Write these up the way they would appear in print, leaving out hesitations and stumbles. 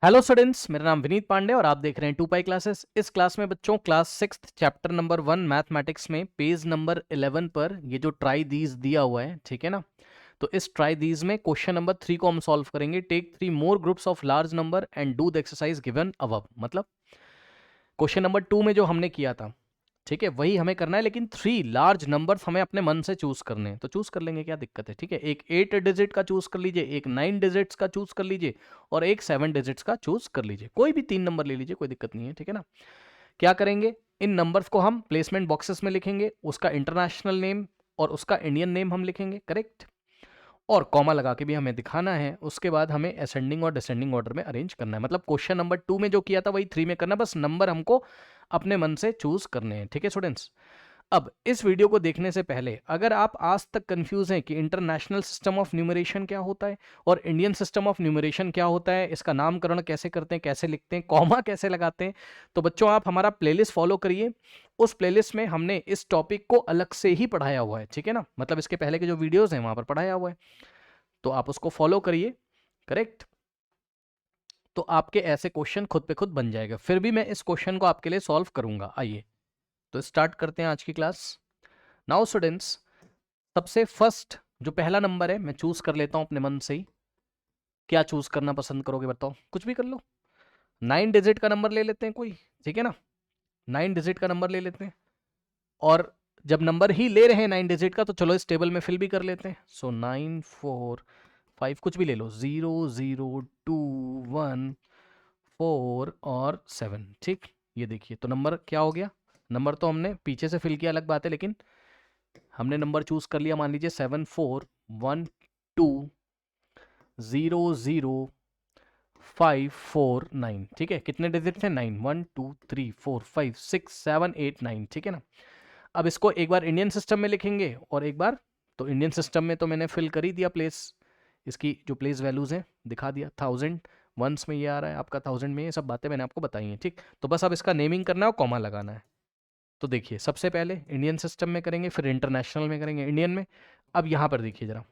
Hello students, मेरा नाम विनीत पांडे और आप देख रहे हैं 2 पाई क्लासेस। इस क्लास में बच्चों क्लास 6 चैप्टर नंबर 1 मैथमेटिक्स में पेज नंबर 11 पर ये जो ट्राई दीज दिया हुआ है, ठीक है ना। तो इस ट्राई दीज में क्वेश्चन नंबर 3 को हम सॉल्व करेंगे। Take 3 more groups of large number and do the exercise given above. मतलब क्वेश्चन नंबर 2 में जो हमने किया था, ठीक है, वही हमें करना है, लेकिन 3 लार्ज नंबर्स हमें अपने मन से चूज करने हैं। तो चूज कर लेंगे, क्या दिक्कत है। ठीक है, एक 8 डिजिट का चूज कर लीजिए, एक 9 डिजिट्स का चूज कर लीजिए और एक 7 डिजिट्स का चूज कर लीजिए। कोई भी 3 नंबर ले लीजिए, कोई दिक्कत नहीं है। ठीक है ना। क्या करेंगे, इन नंबर्स को हम प्लेसमेंट बॉक्सेस में लिखेंगे, उसका इंटरनेशनल नेम और उसका इंडियन नेम हम लिखेंगे, करेक्ट। और कॉमा लगा के भी हमें दिखाना है। उसके बाद हमें असेंडिंग और डिसेंडिंग ऑर्डर में अरेंज करना है। मतलब क्वेश्चन नंबर 2 में जो किया था वही 3 में करना, बस नंबर हमको अपने मन से चूज करने हैं। ठीक है स्टूडेंट्स। अब इस वीडियो को देखने से पहले अगर आप आज तक कंफ्यूज हैं कि इंटरनेशनल सिस्टम ऑफ न्यूमरेशन क्या होता है और इंडियन सिस्टम ऑफ न्यूमरेशन क्या होता है, इसका नामकरण कैसे करते हैं, कैसे लिखते हैं, कॉमा कैसे लगाते हैं, तो बच्चों आप हमारा प्लेलिस्ट फॉलो करिए। उस प्लेलिस्ट में हमने इस टॉपिक को अलग से ही पढ़ाया हुआ है, ठीक है ना। मतलब इसके पहले के जो वीडियोस हैं वहां पर पढ़ाया हुआ है, तो आप उसको फॉलो करिए, करेक्ट। तो आपके ऐसे क्वेश्चन खुद पे खुद बन जाएगा। फिर भी मैं इस क्वेश्चन को आपके लिए सॉल्व करूंगा। आइए तो स्टार्ट करते हैं आज की क्लास। नाउ स्टूडेंट्स, सबसे फर्स्ट जो पहला नंबर है मैं चूज कर लेता हूं अपने मन से ही। क्या चूज करना पसंद करोगे बताओ, कुछ भी कर लो। 9 डिजिट का नंबर ले लेते हैं कोई, ठीक है ना। 9 डिजिट का नंबर ले लेते हैं। और जब नंबर ही ले रहे हैं 9 डिजिट का, तो चलो इस टेबल में फिल भी कर लेते हैं। सो 9 4 5, कुछ भी ले लो, 0 0 2 1 4 और 7। ठीक, ये देखिए तो नंबर क्या हो गया। नंबर तो हमने पीछे से फिल किया, अलग बात है, लेकिन हमने नंबर चूज कर लिया। मान लीजिए 7 4 1 2 0 0 5 4 9। ठीक है, कितने डिजिट थे, 9, 1 2 3 4 5 6 7 8 9। ठीक है ना। अब इसको एक बार इंडियन सिस्टम में लिखेंगे और एक बार, तो इंडियन सिस्टम में तो मैंने फिल कर ही दिया प्लेस, इसकी जो प्लेस वैल्यूज हैं दिखा दिया। 1000 वंस में ये आ रहा है आपका, 1000 में ये सब बातें मैंने आपको बताई हैं। ठीक, तो बस अब इसका नेमिंग करना है और कॉमा लगाना है। तो देखिए सबसे पहले इंडियन सिस्टम में करेंगे, फिर इंटरनेशनल में करेंगे, इंडियन में। अब यहां पर देखिए जरा,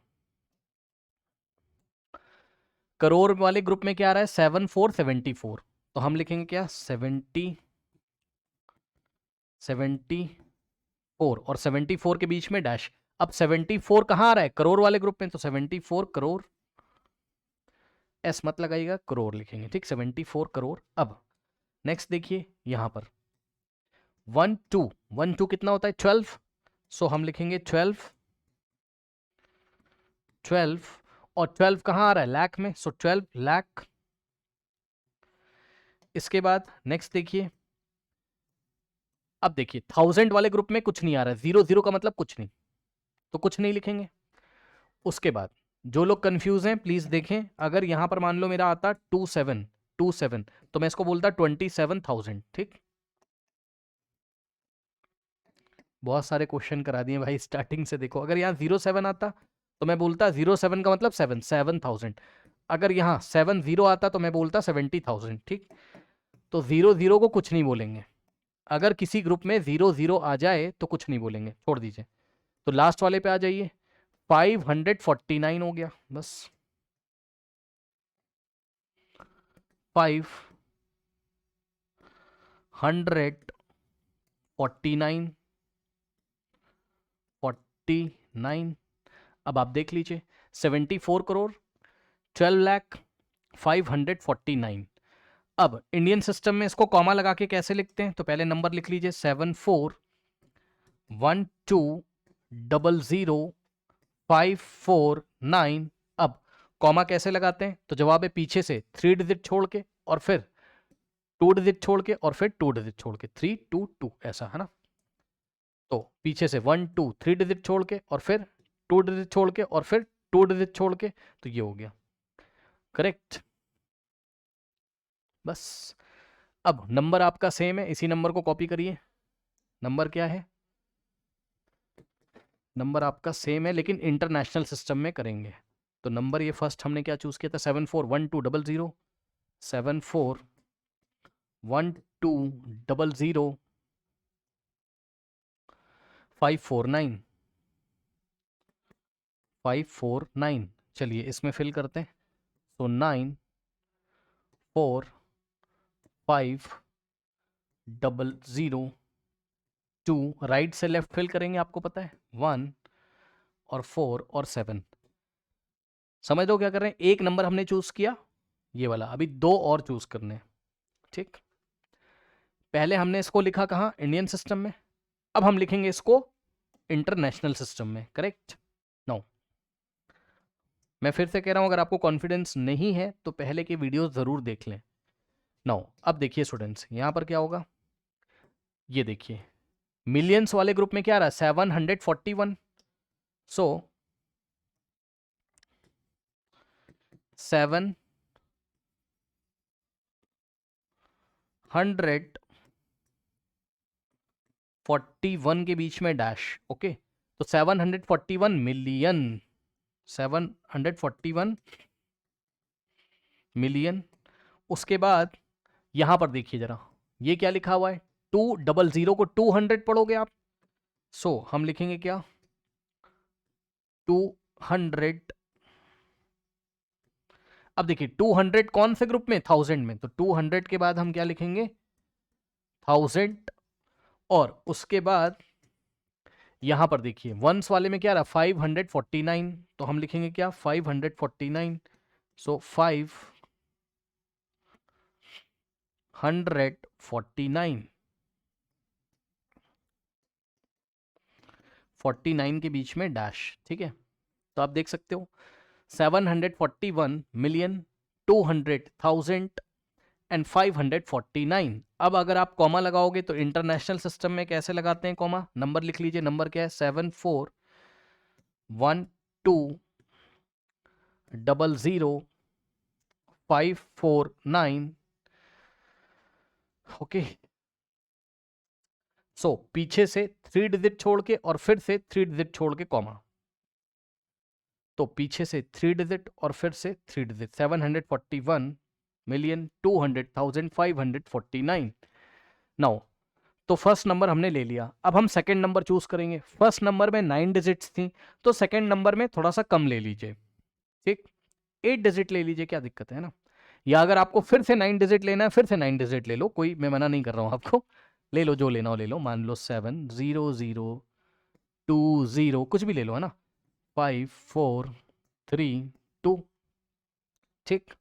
करोड़ वाले ग्रुप में क्या आ रहा है, 7474। तो हम लिखेंगे क्या, 74 और 74 के बीच में डैश। अब 74 कहां आ रहा है, करोड़ वाले ग्रुप में, तो 74 करोड़। एस मत लगाइएगा, करोड़ लिखेंगे। ठीक, 74 करोड़। अब नेक्स्ट देखिए यहां पर 1 2 1 2 कितना होता है, 12। सो हम लिखेंगे 12 12। और 12 कहां आ रहा है, लाख में, सो 12 लाख। इसके बाद नेक्स्ट देखिए, अब देखिए 1000 वाले ग्रुप में कुछ नहीं आ रहा है, 0 0 का मतलब कुछ नहीं, तो कुछ नहीं लिखेंगे। उसके बाद जो लोग कंफ्यूज हैं प्लीज देखें, अगर यहां पर मान लो मेरा आता 27 तो मैं इसको बोलता 27,000। ठीक, बहुत सारे क्वेश्चन करा दिए भाई स्टार्टिंग से। देखो अगर यहाँ 07 आता तो मैं बोलता 07 का मतलब 7,000। अगर यहाँ 70 आता तो मैं बोलता 70,000। ठीक, तो 00 को कुछ नहीं बोलेंगे। अगर किसी ग्रुप में 00 आ जाए तो कुछ नहीं बोलेंगे, छोड़ दीजिए। तो लास्ट वाले पे आ जाइए, 549 हो गया बस। 549 49। अब आप देख लीजिए, 74 करोड़, 12 लाख, 549। अब इंडियन सिस्टम में इसको कॉमा लगा के कैसे लिखते हैं, तो पहले नंबर लिख लीजिए 7412000549। अब कॉमा कैसे लगाते हैं, तो जवाब है पीछे से 3 डिजिट छोड़ के और फिर 2 डिजिट छोड़ के और फिर 2 डिजिट छोड़ के, 322 ऐसा है ना। तो पीछे से 1 2 3 डिजिट छोड़ के और फिर 2 डिजिट छोड़ के और फिर 2 डिजिट छोड़ के, तो ये हो गया करेक्ट। बस अब नंबर आपका सेम है, इसी नंबर को कॉपी करिए। नंबर क्या है, नंबर आपका सेम है लेकिन इंटरनेशनल सिस्टम में करेंगे। तो नंबर ये फर्स्ट हमने क्या चूज किया था, 741200, 741200 549। चलिए इसमें फिल करते हैं। तो 9 4 5 0 2, राइट से लेफ्ट फिल करेंगे, आपको पता है 1 और 4 और 7। समझ लो क्या कर रहे हैं, एक नंबर हमने चूज किया ये वाला, अभी दो और चूज करने हैं। ठीक, पहले हमने इसको लिखा कहाँ, इंडियन सिस्टम में, अब हम लिखेंगे इसको इंटरनेशनल सिस्टम में। करेक्ट। नो, मैं फिर से कह रहा हूं, अगर आपको कॉन्फिडेंस नहीं है तो पहले के वीडियो जरूर देख लें। नो, अब देखिए स्टूडेंट्स, यहां पर क्या होगा, ये देखिए मिलियंस वाले ग्रुप में क्या आ रहा है, 741। सो 741 के बीच में डैश। ओके, तो 741 मिलियन, 741 मिलियन। उसके बाद यहां पर देखिए जरा, ये क्या लिखा हुआ है, 200 को 200 पढ़ोगे आप, सो हम लिखेंगे क्या, 200। अब देखिए 200 कौन से ग्रुप में, 1000 में, तो 200 के बाद हम क्या लिखेंगे, 1000। और उसके बाद यहां पर देखिए वंस वाले में क्या रहा, 549, तो हम लिखेंगे क्या, 549। सो 549, 49 के बीच में डैश। ठीक है, तो आप देख सकते हो 741 मिलियन, 200,000 एंड 549। अब अगर आप कॉमा लगाओगे तो इंटरनेशनल सिस्टम में कैसे लगाते हैं कॉमा, नंबर लिख लीजिए, नंबर क्या है, 74120,549। ओके, सो पीछे से 3 डिजिट छोड़ के और फिर से 3 डिजिट छोड़ के कॉमा, तो पीछे से 3 डिजिट और फिर से 3 डिजिट, 741,200,549। नाउ, तो फर्स्ट नंबर हमने ले लिया, अब हम सेकंड नंबर चूज करेंगे। फर्स्ट नंबर में 9 डिजिट्स थी, तो सेकंड नंबर में थोड़ा सा कम ले लीजिए। ठीक, 8 डिजिट ले लीजिए, क्या दिक्कत है ना, या अगर आपको फिर से 9 डिजिट लेना है, फिर से 9 डिजिट ले लो, कोई मैं मना नहीं कर रहा हूं आपको, ले लो जो लेना हो ले लो, मान लो 70020, कुछ भी ले लो, है ना, 5432। ठीक,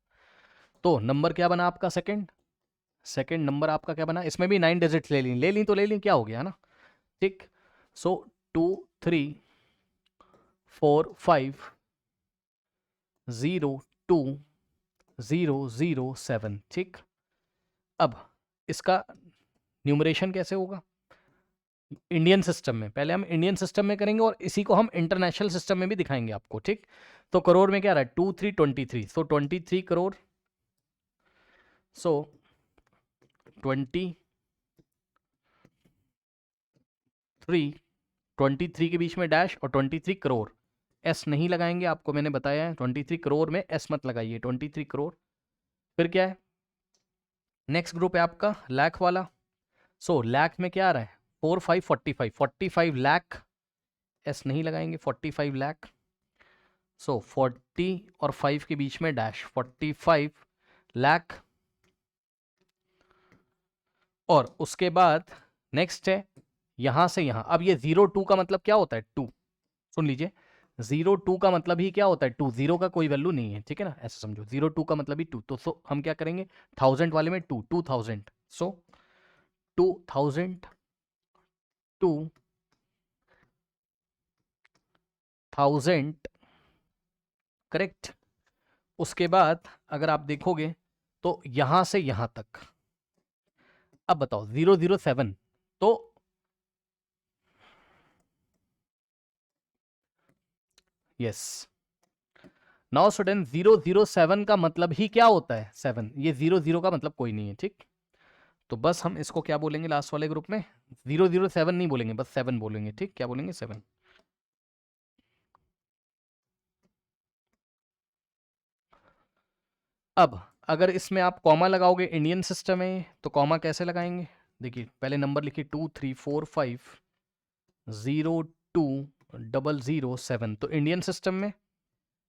तो नंबर क्या बना आपका, सेकंड, सेकंड नंबर आपका क्या बना, इसमें भी 9 डिजिट ले ली तो ले ली, क्या हो गया, है ना। ठीक, सो 2345020007। ठीक, अब इसका न्यूमरेशन कैसे होगा, इंडियन सिस्टम में, पहले हम इंडियन सिस्टम में करेंगे और इसी को हम इंटरनेशनल सिस्टम में भी दिखाएंगे आपको। ठीक, तो करोड़ में क्या रहा है, 2323, सो 23 करोड़, सो 23 के बीच में डैश और 23 करोड़, एस नहीं लगाएंगे, आपको मैंने बताया है 23 करोड़ में एस मत लगाइए, 23 करोड़। फिर क्या है, नेक्स्ट ग्रुप है आपका लाख वाला, सो लाख में क्या आ रहा है, 4545, 45 लाख, एस नहीं लगाएंगे, 45 लाख। सो 40 और 5 के बीच में डैश, 45 लाख। और उसके बाद नेक्स्ट है यहां से यहां, अब ये 02 का मतलब क्या होता है, 2, सुन लीजिए, 02 का मतलब ही क्या होता है, 2, 0 का कोई वैल्यू नहीं है, ठीक है ना, ऐसे समझो, 02 का मतलब ही 2, तो सो हम क्या करेंगे, 1000 वाले में 2, 2000, सो 2000, 2000। करेक्ट। उसके बाद अगर आप देखोगे तो यहां से यहां तक, अब बताओ 007, तो यस, नाउ स्टूडेंट 007 का मतलब ही क्या होता है, 7, ये 00 का मतलब कोई नहीं है। ठीक, तो बस हम इसको क्या बोलेंगे लास्ट वाले ग्रुप में, 007 नहीं बोलेंगे, बस 7 बोलेंगे। ठीक, क्या बोलेंगे, 7। अब अगर इसमें आप कॉमा लगाओगे इंडियन सिस्टम में, तो कॉमा कैसे लगाएंगे, देखिए पहले नंबर लिखिए 2345020007, तो इंडियन सिस्टम में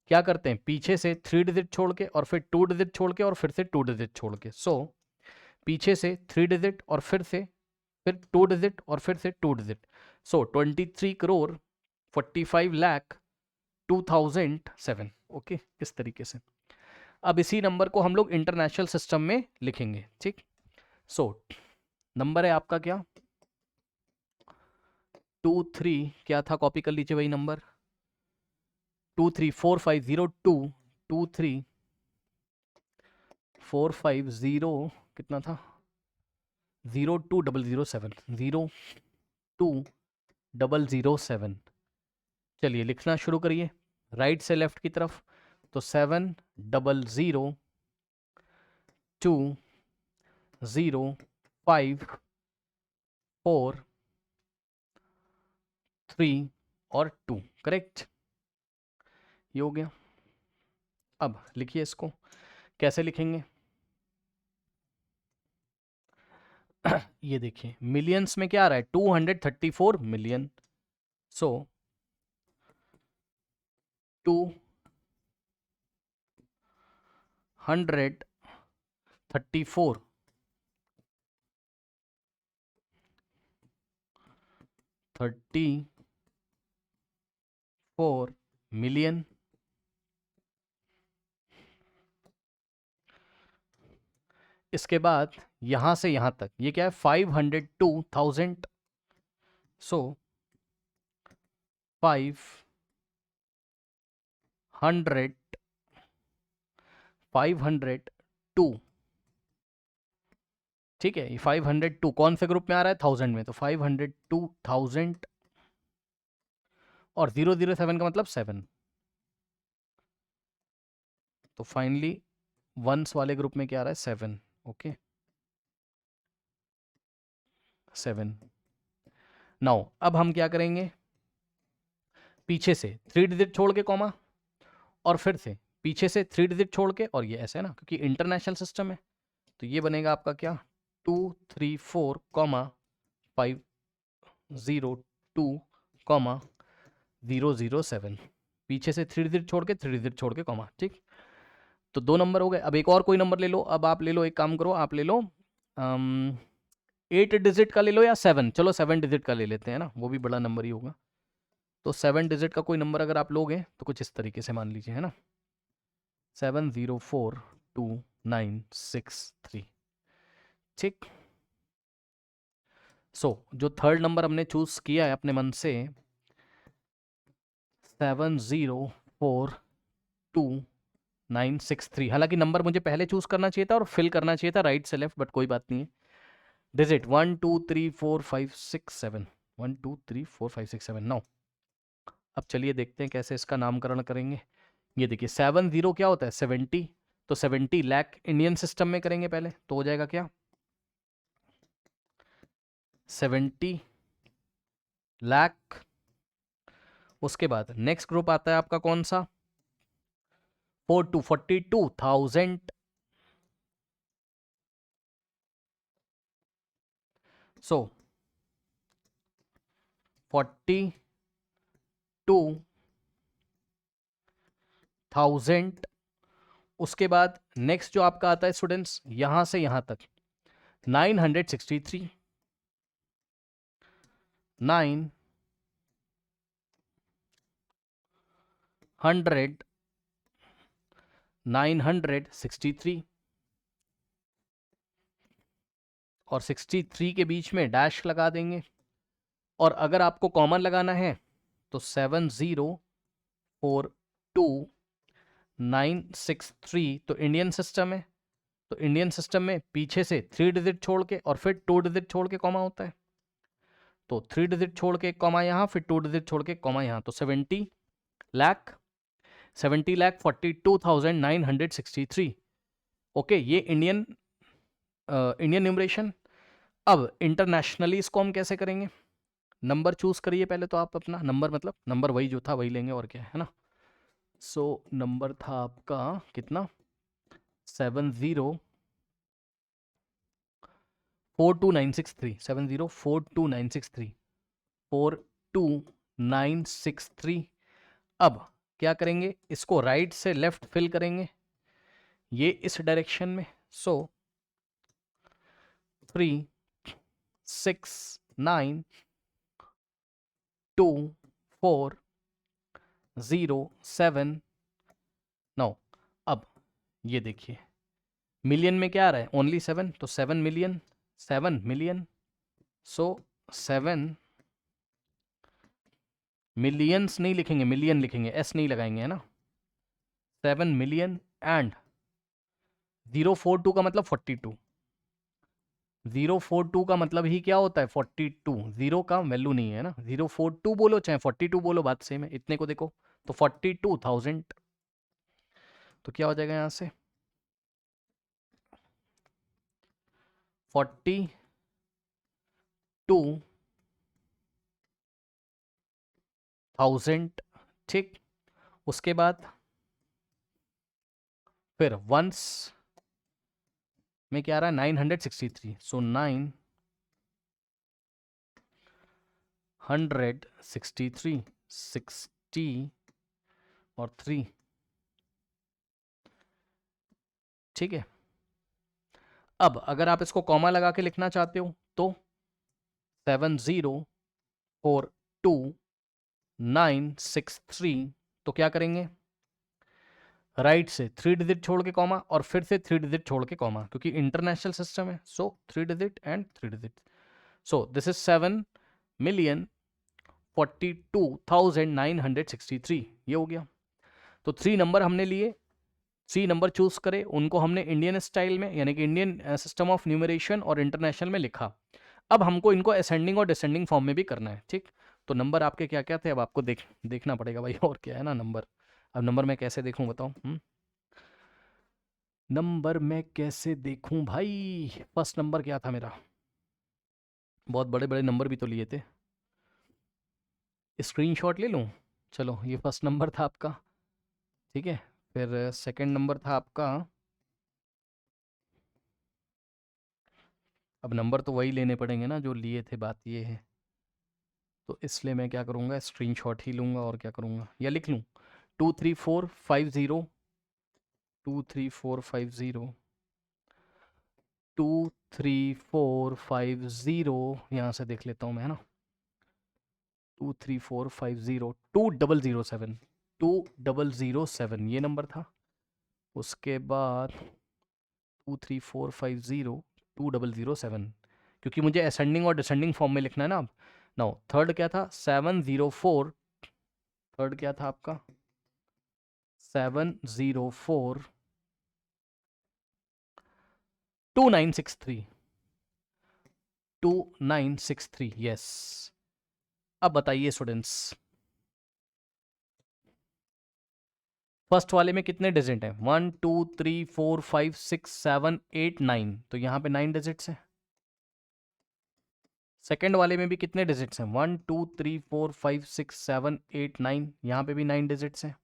क्या करते हैं, पीछे से 3 डिजिट छोड़ के और फिर 2 डिजिट छोड़ के और फिर से 2 डिजिट छोड़ के। सो पीछे से 3 डिजिट और फिर 2 डिजिट और फिर से 2 डिजिट। सो 23 करोड़ 45 लाख 2007। ओके, इस तरीके से। अब इसी नंबर को हम लोग इंटरनेशनल सिस्टम में लिखेंगे, ठीक। सो नंबर है आपका क्या, 23, क्या था, कॉपी कर लीजिए वही नंबर, 234502 2345 कितना था, 02007 02007। चलिए लिखना शुरू करिए राइट से लेफ्ट की तरफ। तो 7002054 3 और 2, करेक्ट, ये हो गया। अब लिखिए इसको, कैसे लिखेंगे ये देखिए मिलियंस में क्या आ रहा है, 234 मिलियन। सो 234 मिलियन। इसके बाद यहां से यहां तक ये क्या है, 502,000। सो 502, ठीक है, ये 502 कौन से ग्रुप में आ रहा है, 1000 में, तो 502,000 और 007 का मतलब 7। तो फाइनली वंस वाले ग्रुप में क्या आ रहा है, 7। ओके 7। नाउ अब हम क्या करेंगे, पीछे से 3 डिजिट छोड़ के कॉमा, और फिर से पीछे से 3 डिजिट छोड़ के, और ये ऐसे है ना क्योंकि इंटरनेशनल सिस्टम है, तो ये बनेगा आपका क्या, 234 502 007। पीछे से 3 डिजिट छोड़ के 3 डिजिट छोड़ के कॉमा, ठीक। तो 2 नंबर हो गए। अब एक और कोई नंबर ले लो, अब आप ले लो, एक काम करो, आप ले लो 8 डिजिट का ले लो या 7, चलो 7 डिजिट का ले लेते हैं ना, वो भी बड़ा नंबर ही होगा। तो 7 डिजिट का कोई नंबर अगर आप लोगे तो कुछ इस तरीके से मान लीजिए, है ना, 704296 3, ठीक। सो जो थर्ड नंबर हमने चूज किया है अपने मन से, 704296 3, हालांकि नंबर मुझे पहले चूज करना चाहिए था और फिल करना चाहिए था राइट से लेफ्ट, बट कोई बात नहीं है। डिजिट 1 2 3 4 5 6 7, 1 2 3 4 5 6 7। नाउ अब चलिए देखते हैं कैसे इसका नामकरण करेंगे। ये देखिए 70 क्या होता है, 70, तो 70 लाख इंडियन सिस्टम में करेंगे पहले, तो हो जाएगा क्या, 70 लाख। उसके बाद नेक्स्ट ग्रुप आता है आपका कौन सा, 42,000। सो 42,000। उसके बाद नेक्स्ट जो आपका आता है स्टूडेंट्स, यहां से यहां तक 963, 963 और 63 के बीच में डैश लगा देंगे, और अगर आपको कॉमन लगाना है तो 7042963 तो इंडियन सिस्टम है, तो इंडियन सिस्टम में पीछे से 3 डिजिट छोड़ के और फिर 2 डिजिट छोड़ के कॉमा होता है, तो 3 डिजिट छोड़ के कॉमा यहाँ, फिर 2 डिजिट छोड़ के कॉमा यहाँ, तो 70,42,963। ओके, ये इंडियन न्यूमरेशन। अब इंटरनेशनली इसको हम कैसे करेंगे, नंबर चूज करिए पहले तो आप अपना नंबर, मतलब नंबर वही जो था वही लेंगे और क्या है ना। सो नंबर था आपका कितना, 7042963, 7042963, 42963। अब क्या करेंगे, इसको राइट से लेफ्ट फिल करेंगे, ये इस डायरेक्शन में। सो 3 6 9 2 4 0 7 9। अब ये देखिए मिलियन में क्या आ रहा है, ओनली 7, तो 7 मिलियन, 7 मिलियन। सो 7 मिलियंस नहीं लिखेंगे, मिलियन लिखेंगे, एस नहीं लगाएंगे, है ना। 7 मिलियन एंड 042 का मतलब 42, 042 का मतलब ही क्या होता है 42, जीरो का वैल्यू नहीं है ना, 042 बोलो चाहे 42 बोलो बात सेम है। इतने को देखो तो 42,000, तो क्या हो जाएगा यहां से 42,000, ठीक। उसके बाद फिर वंस में क्या आ रहा है 963, सो 963, 60 और 3, ठीक है। अब अगर आप इसको कॉमा लगा के लिखना चाहते हो तो 7042963, तो क्या करेंगे, राइट से 3 डिजिट छोड़ के कॉमा और फिर से 3 डिजिट छोड़ के कॉमा, क्योंकि इंटरनेशनल सिस्टम है। सो 3 digit and 3 digit, so this is 7,042,963, ये हो गया। तो 3 नंबर हमने लिए, 3 नंबर चूज करे, उनको हमने इंडियन स्टाइल में यानी कि इंडियन सिस्टम ऑफ न्यूमरेशन और इंटरनेशनल में लिखा। अब हमको इनको असेंडिंग और डिसेंडिंग फॉर्म में भी करना है, ठीक। तो नंबर आपके क्या क्या थे, अब आपको देखना पड़ेगा भाई, और क्या है ना नंबर। अब नंबर मैं कैसे देखूं बताओ, नंबर मैं कैसे देखूं भाई। फर्स्ट नंबर क्या था मेरा, बहुत बड़े बड़े नंबर भी तो लिए थे, स्क्रीनशॉट ले लूं। चलो ये फर्स्ट नंबर था आपका, ठीक है। फिर सेकंड नंबर था आपका, अब नंबर तो वही लेने पड़ेंगे ना जो लिए थे, बात ये है। तो इसलिए मैं क्या करूँगा, स्क्रीनशॉट ही लूँगा और क्या करूँगा, या लिख लूँ 23450, 23450, 23450, यहाँ से देख लेता हूँ मैं, है ना। 23450 2007, 2007 ये नंबर था। उसके बाद 23450 2007, क्योंकि मुझे असेंडिंग और डिसेंडिंग फॉर्म में लिखना है ना। अब नाउ थर्ड क्या था 704, थर्ड क्या था आपका 704 2963, 2963, यस। अब बताइए स्टूडेंट्स, फर्स्ट वाले में कितने डिजिट हैं, 1 2 3 4 5 6 7 8 9, तो यहाँ पे 9 डिजिट्स हैं। सेकेंड वाले में भी कितने डिजिट्स हैं, 1 2 3 4 5 6 7 8 9, यहाँ पे भी 9 डिजिट्स हैं।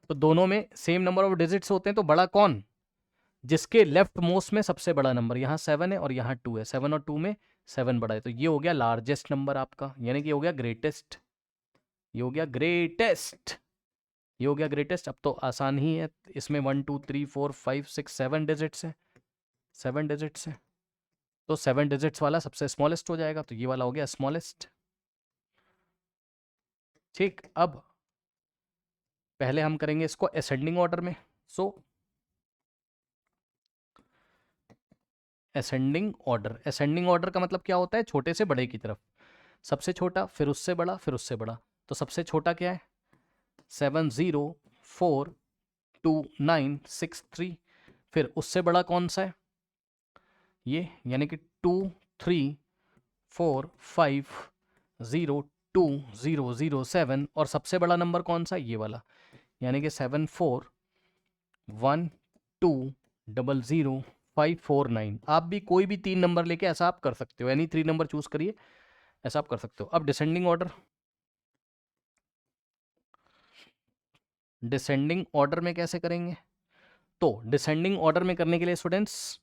तो दोनों में सेम नंबर ऑफ डिजिट्स होते हैं, तो बड़ा कौन, जिसके लेफ्ट मोस्ट में सबसे बड़ा नंबर, यहाँ 7 है और यहाँ 2 है, 7 और 2 में 7 बड़ा है, तो ये हो गया लार्जेस्ट नंबर आपका, यानी कि ये हो गया ग्रेटेस्ट, ये हो गया ग्रेटेस्ट, ये हो गया ग्रेटेस्ट। अब तो आसान ही है, इसमें 1 2 3 4 5 6 7 डिजिट्स है, 7 डिजिट्स है, तो 7 डिजिट्स वाला सबसे स्मॉलेस्ट हो जाएगा, तो ये वाला हो गया स्मॉलेस्ट, ठीक। अब पहले हम करेंगे इसको असेंडिंग ऑर्डर में। सो असेंडिंग ऑर्डर, असेंडिंग ऑर्डर का मतलब क्या होता है, छोटे से बड़े की तरफ, सबसे छोटा फिर उससे बड़ा फिर उससे बड़ा। तो सबसे छोटा क्या है 7042963, फिर उससे बड़ा कौन सा है ये, यानी कि 234502007, और सबसे बड़ा नंबर कौन सा ये वाला, यानी कि 741200549। आप भी कोई भी 3 नंबर लेके ऐसा आप कर सकते हो, यानी 3 नंबर चूज करिए, ऐसा आप कर सकते हो। अब डिसेंडिंग ऑर्डर, डिसेंडिंग ऑर्डर में कैसे करेंगे, तो डिसेंडिंग ऑर्डर में करने के लिए स्टूडेंट्स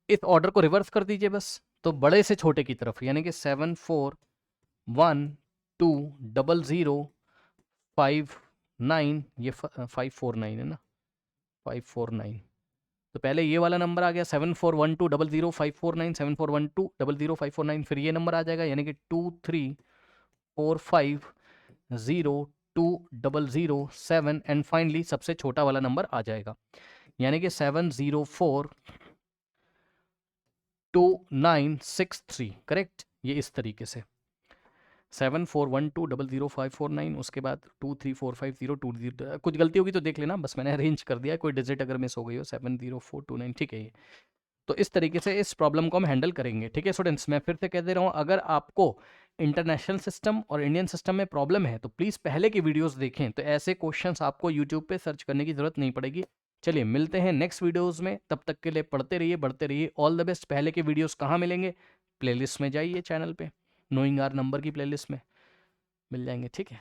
इस ऑर्डर को रिवर्स कर दीजिए बस, तो बड़े से छोटे की तरफ, यानी कि 7412005 9, ये 549 है ना, 549। तो पहले ये वाला नंबर आ गया 7412000549, 7412000549, फिर ये नंबर आ जाएगा यानी कि 234502007 एंड फाइनली सबसे छोटा वाला नंबर आ जाएगा यानी कि 7042963। करेक्ट, ये इस तरीके से 7412000549, उसके बाद 2345020। कुछ गलती होगी तो देख लेना, बस मैंने अरेंज कर दिया, कोई डिजिट अगर मिस हो गई हो 70429, ठीक है ये। तो इस तरीके से इस प्रॉब्लम को हम हैंडल करेंगे। ठीक है स्टूडेंट्स, मैं फिर से कह दे रहा हूँ, अगर आपको इंटरनेशनल सिस्टम और इंडियन सिस्टम में प्रॉब्लम है तो प्लीज़ पहले की वीडियोस देखें, तो ऐसे क्वेश्चंस आपको यूट्यूब पे सर्च करने की ज़रूरत नहीं पड़ेगी। चलिए मिलते हैं नेक्स्ट वीडियोस में, तब तक के लिए पढ़ते रहिए, बढ़ते रहिए, ऑल द बेस्ट। पहले के वीडियोस कहाँ मिलेंगे? प्लेलिस्ट में जाइए, चैनल पे नोइंग आर नंबर की प्लेलिस्ट में मिल जाएंगे। ठीक है।